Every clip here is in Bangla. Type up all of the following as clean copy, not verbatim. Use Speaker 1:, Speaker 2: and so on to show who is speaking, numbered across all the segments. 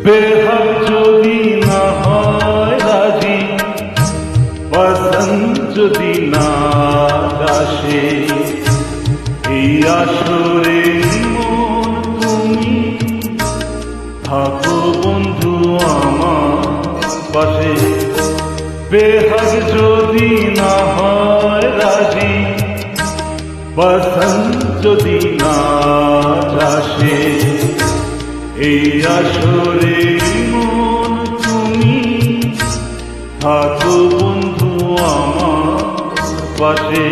Speaker 1: বেহাগ যদি না হয় রাজি, বসন্ত যদি না আসে, এই আসরে মন তুমি থাকো বন্ধু আমার পাশে। বেহাগ যদি না হয় রাজি, বসন্ত যদি না আসে, এই আসরে মন তুমি থাকো বন্ধু আমার পাশে।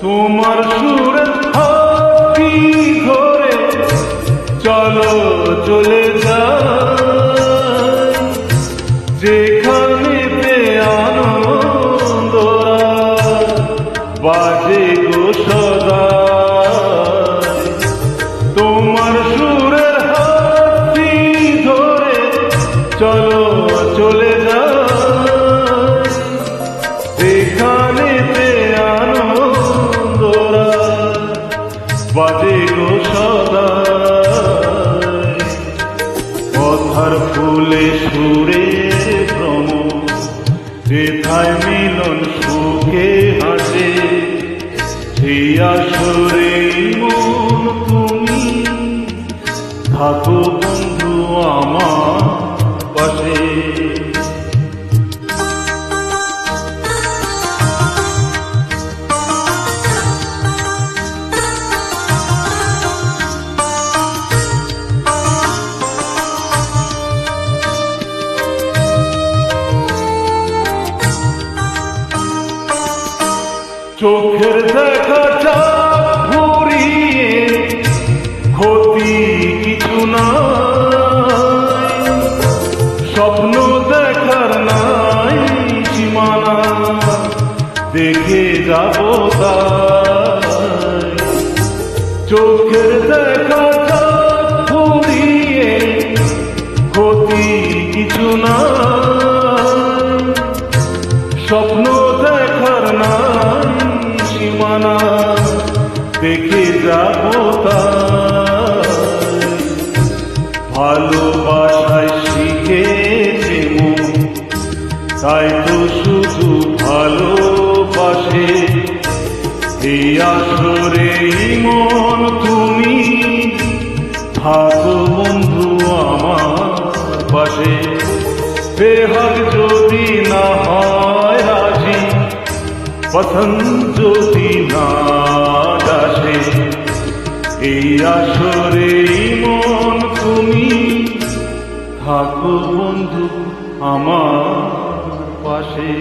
Speaker 1: তোমার সুরের হাতি ধরে চলো চলে যাই, যেখানে আনন্দ বাজে গো সদা। তোমার সুরের হাতি ধরে চলো চলে যাই, যেখানে বাজে গো সদা। কথার ফুলে সুরে ভ্রম, যেথায় মিলন সুখে হাসে, সেই আসরে মন তুমি থাকো বন্ধু আমার পাশে। চোখের দেখা চাপ ঘুরিয়ে ক্ষতি কিছু নাই, স্বপ্ন দেখার নাই সীমানা, দেখে যাব তাই। চোখের দেখা চাপ ঘুরিয়ে ক্ষতি কিছু নাই, স্বপ্ন দেখার নাই সীমানা, দেখে যাব তাই। ভালোবাসায় শিখেছে মন, তাই তো শুধু ভালোবাসে, এই আসরে মন তুমি থাকো বন্ধু আমার পাশে। বেহাগ যদি না হয় রাজি, বসন্ত যদি না আসে, এই আসরে মন তুমি থাকো বন্ধু আমার পাশে।